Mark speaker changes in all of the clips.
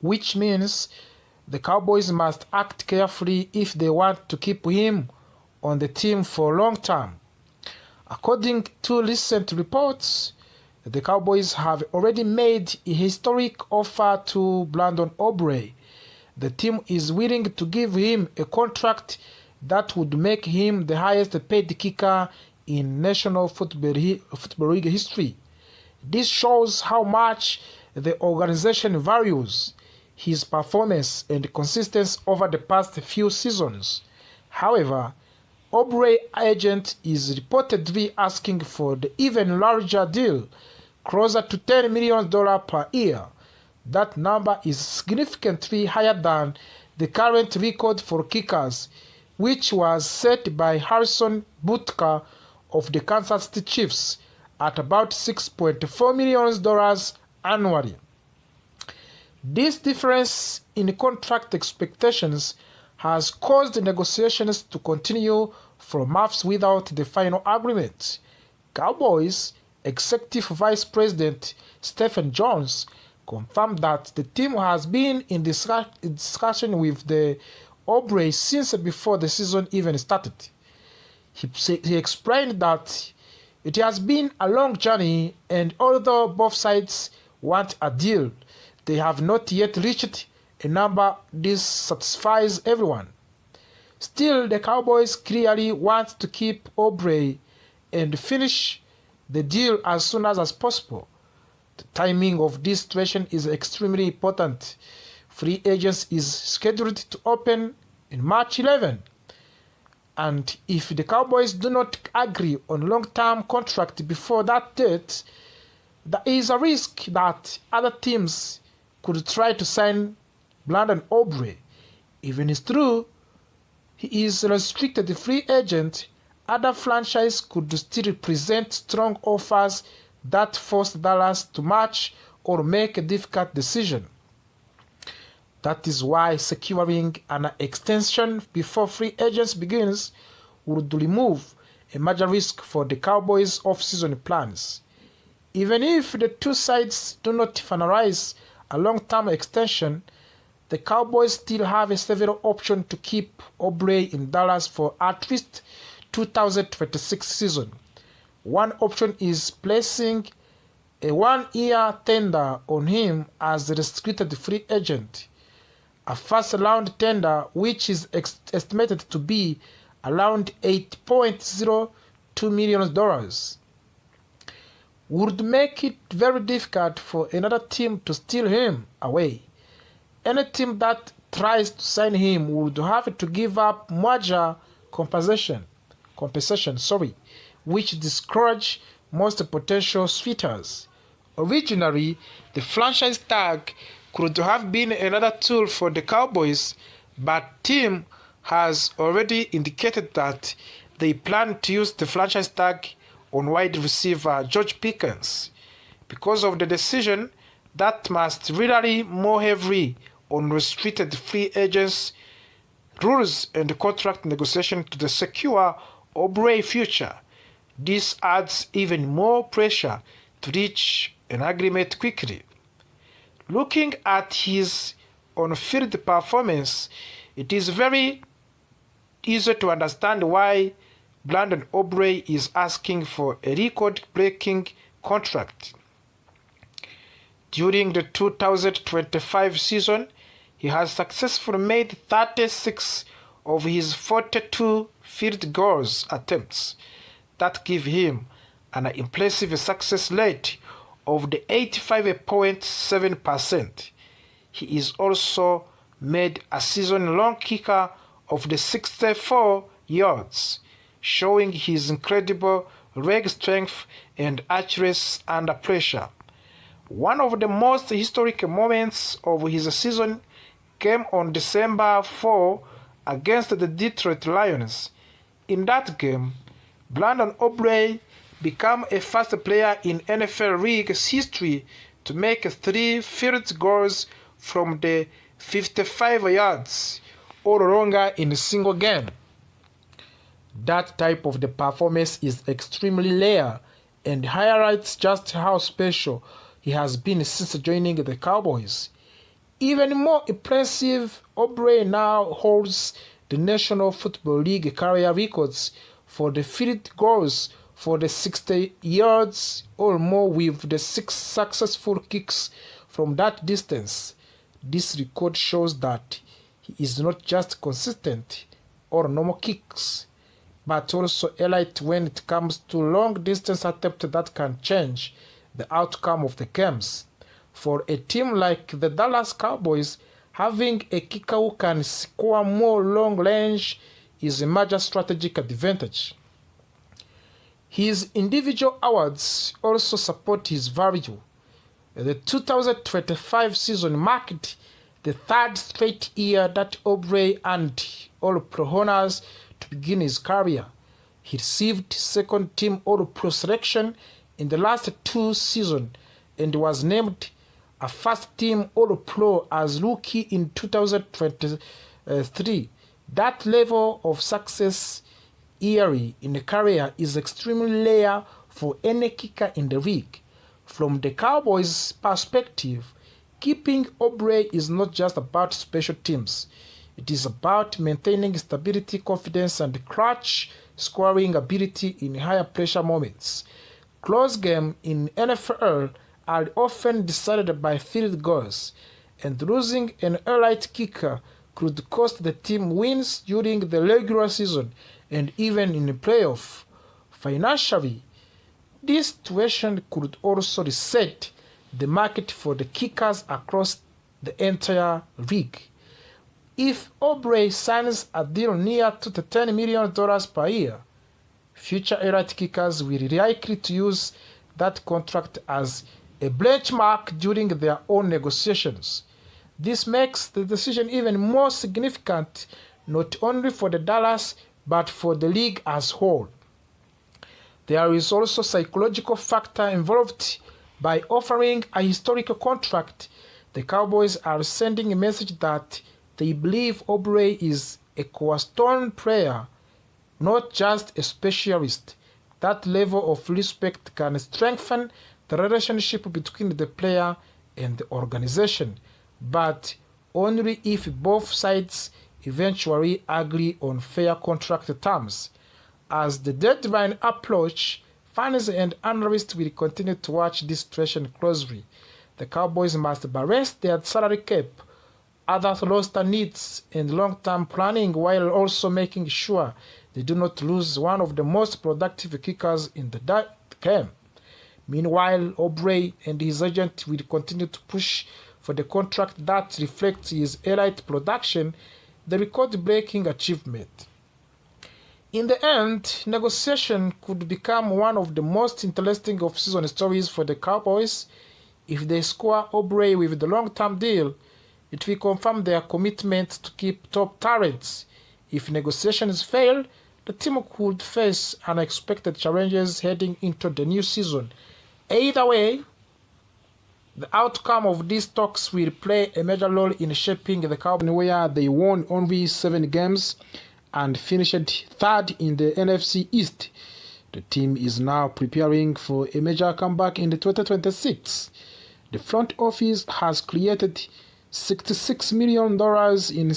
Speaker 1: which means the Cowboys must act carefully if they want to keep him on the team for a long time. According to recent reports, the Cowboys have already made a historic offer to Brandon Aubrey. The team is willing to give him a contract that would make him the highest paid kicker in National Football League history. This shows how much the organization values his performance and consistency over the past few seasons. However, Aubrey's agent is reportedly asking for the even larger deal, closer to $10 million per year. That number is significantly higher than the current record for kickers, which was set by Harrison Butker of the Kansas City Chiefs at about $6.4 million annually. This difference in contract expectations has caused negotiations to continue for months without the final agreement. Cowboys Executive Vice President Stephen Jones confirmed that the team has been in discussion with the Aubrey since before the season even started. He explained that it has been a long journey, and although both sides want a deal, they have not yet reached a number this satisfies everyone. Still, the Cowboys clearly want to keep Aubrey and finish the deal as soon as possible. The timing of this situation is extremely important. Free agency is scheduled to open in March 11. And if the Cowboys do not agree on long-term contract before that date, there is a risk that other teams could try to sign Brandon Aubrey. Even if true, he is a restricted free agent, other franchises could still present strong offers that force Dallas to match or make a difficult decision. That is why securing an extension before free agency begins would remove a major risk for the Cowboys' off-season plans. Even if the two sides do not finalize a long-term extension, the Cowboys still have several options to keep Aubrey in Dallas for at least 2026 season. One option is placing a one-year tender on him as a restricted free agent. A first-round tender, which is estimated to be around $8.02 million, would make it very difficult for another team to steal him away. Any team that tries to sign him would have to give up major compensation, which discourage most potential suitors. Originally, the franchise tag could have been another tool for the Cowboys, but team has already indicated that they plan to use the franchise tag on wide receiver George Pickens. Because of the decision, that must rely more heavily on restricted free agents rules and contract negotiation to secure Aubrey's future. This adds even more pressure to reach an agreement quickly. Looking at his on-field performance, it is very easy to understand why Brandon Aubrey is asking for a record-breaking contract. During the 2025 season, he has successfully made 36 of his 42 field goals attempts. That give him an impressive success rate of the 85.7%. He is also made a season-long kicker of the 64 yards, showing his incredible leg strength and accuracy under pressure. One of the most historic moments of his season came on December 4 against the Detroit Lions. In that game, Brandon Aubrey became a first player in NFL League's history to make 3 field goals from the 55 yards or longer in a single game. That type of the performance is extremely rare and highlights just how special he has been since joining the Cowboys. Even more impressive, Aubrey now holds the National Football League career records for the field goals for the 60 yards or more with the 6 successful kicks from that distance. This record shows that he is not just consistent or normal kicks, but also elite when it comes to long-distance attempts that can change the outcome of the games. For a team like the Dallas Cowboys, having a kicker who can score more long range is a major strategic advantage. His individual awards also support his value. The 2025 season marked the 3rd straight year that Aubrey earned All-Pro honors to begin his career. He received second-team All-Pro selection in the last 2 seasons and was named a first-team All-Pro as rookie in 2023. That level of success early in a career is extremely rare for any kicker in the league. From the Cowboys' perspective, keeping Aubrey is not just about special teams. It is about maintaining stability, confidence, and clutch scoring ability in higher pressure moments. Close games in NFL are often decided by field goals, and losing an elite kicker could cost the team wins during the regular season and even in the playoff. Financially, this situation could also reset the market for the kickers across the entire league. If Aubrey signs a deal near to the $10 million per year, future elite kickers will be likely to use that contract as a benchmark during their own negotiations. This makes the decision even more significant, not only for the Dallas, but for the league as a whole. There is also a psychological factor involved. By offering a historical contract, the Cowboys are sending a message that they believe Aubrey is a cornerstone player, not just a specialist. That level of respect can strengthen the relationship between the player and the organization, but only if both sides eventually agree on fair contract terms. As the deadline approaches, fans and analysts will continue to watch this situation closely. The Cowboys must balance their salary cap, other roster needs, and long-term planning while also making sure they do not lose one of the most productive kickers in the game. Meanwhile, Aubrey and his agent will continue to push for the contract that reflects his elite production, the record-breaking achievement. In the end, negotiation could become one of the most interesting off-season stories for the Cowboys. If they score Aubrey with the long-term deal, it will confirm their commitment to keep top talents. If negotiations fail, the team could face unexpected challenges heading into the new season. Either way, the outcome of these talks will play a major role in shaping the Cowboys, where they won only 7 games and finished 3rd in the NFC East. The team is now preparing for a major comeback in the 2026. The front office has created $66 million in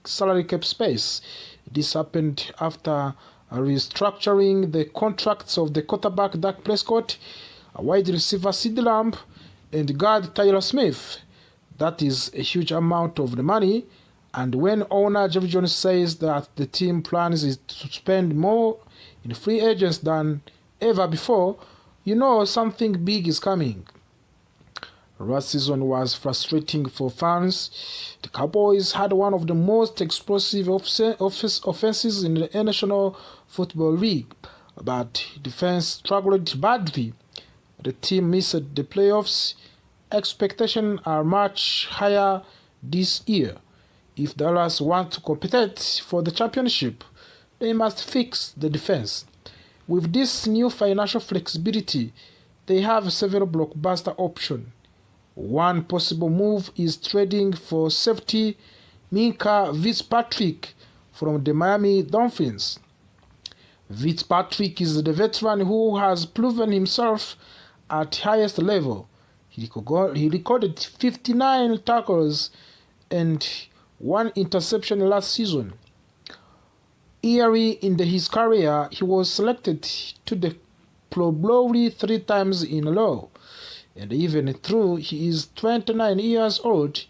Speaker 1: salary cap space. This happened after restructuring the contracts of the quarterback Dak Prescott, a wide receiver CeeDee Lamb, and guard Tyler Smith. That is a huge amount of the money, and when owner Jerry Jones says that the team plans is to spend more in free agents than ever before, you know something big is coming. Last season was frustrating for fans. The Cowboys had one of the most explosive offenses in the National Football League, but defense struggled badly. The team missed the playoffs. Expectations are much higher this year. If Dallas want to compete for the championship, they must fix the defense. With this new financial flexibility, they have several blockbuster options. One possible move is trading for safety Minkah Fitzpatrick from the Miami Dolphins. Fitzpatrick is the veteran who has proven himself at highest level. He recorded 59 tackles and 1 interception last season. Early in his career, he was selected to the Pro Bowl 3 times in a row, and even though he is 29 years old,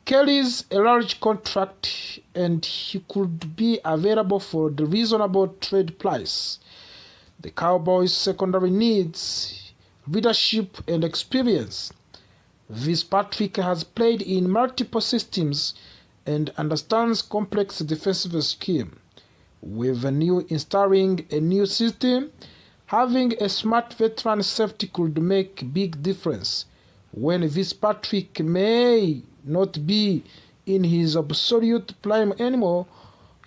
Speaker 1: carries a large contract and he could be available for the reasonable trade price. The Cowboys' secondary needs leadership and experience. Fitzpatrick has played in multiple systems and understands complex defensive scheme. With installing a new system, having a smart veteran safety could make a big difference. When Fitzpatrick may not be in his absolute prime anymore,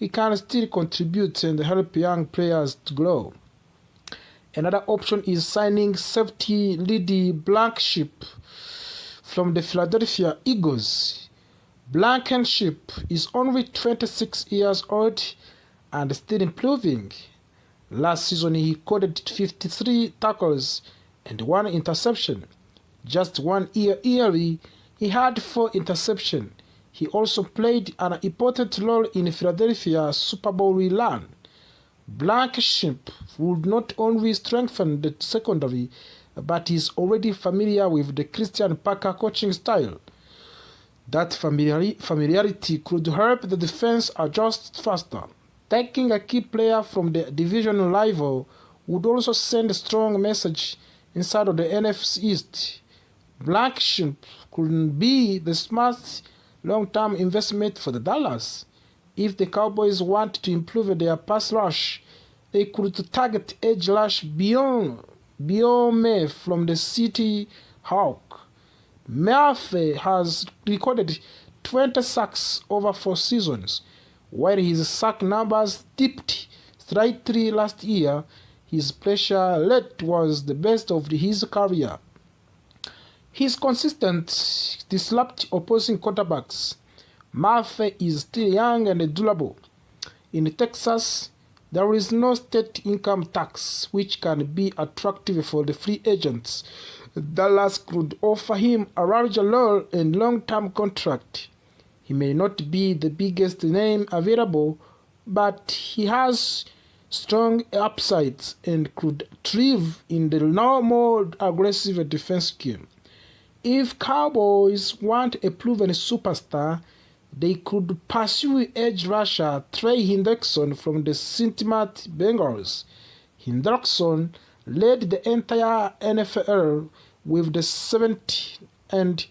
Speaker 1: he can still contribute and help young players to grow. Another option is signing safety Lady Blankenship from the Philadelphia Eagles. Blankenship is only 26 years old and still improving. Last season he recorded 53 tackles and 1 interception. Just 1 year early, he had 4 interceptions. He also played an important role in Philadelphia's Super Bowl run. Blankenship would not only strengthen the secondary, but is already familiar with the Christian Parker coaching style. That familiarity could help the defense adjust faster. Taking a key player from the division rival would also send a strong message inside of the NFC East. Blankenship could be the smart long-term investment for the Dallas. If the Cowboys want to improve their pass rush, they could target edge rush beyond May from the City Hawk. Murphy has recorded 20 sacks over 4 seasons. While his sack numbers dipped slightly last year, his pressure rate was the best of his career. He's consistent disrupt opposing quarterbacks. Murphy is still young and durable. In Texas, there is no state income tax, which can be attractive for the free agents. Dallas could offer him a larger role and long-term contract. He may not be the biggest name available, but he has strong upsides and could thrive in the now more aggressive defense scheme. If Cowboys want a proven superstar, they could pursue edge rusher Trey Hendrickson from the Cincinnati Bengals. Hendrickson led the entire NFL with the 7th and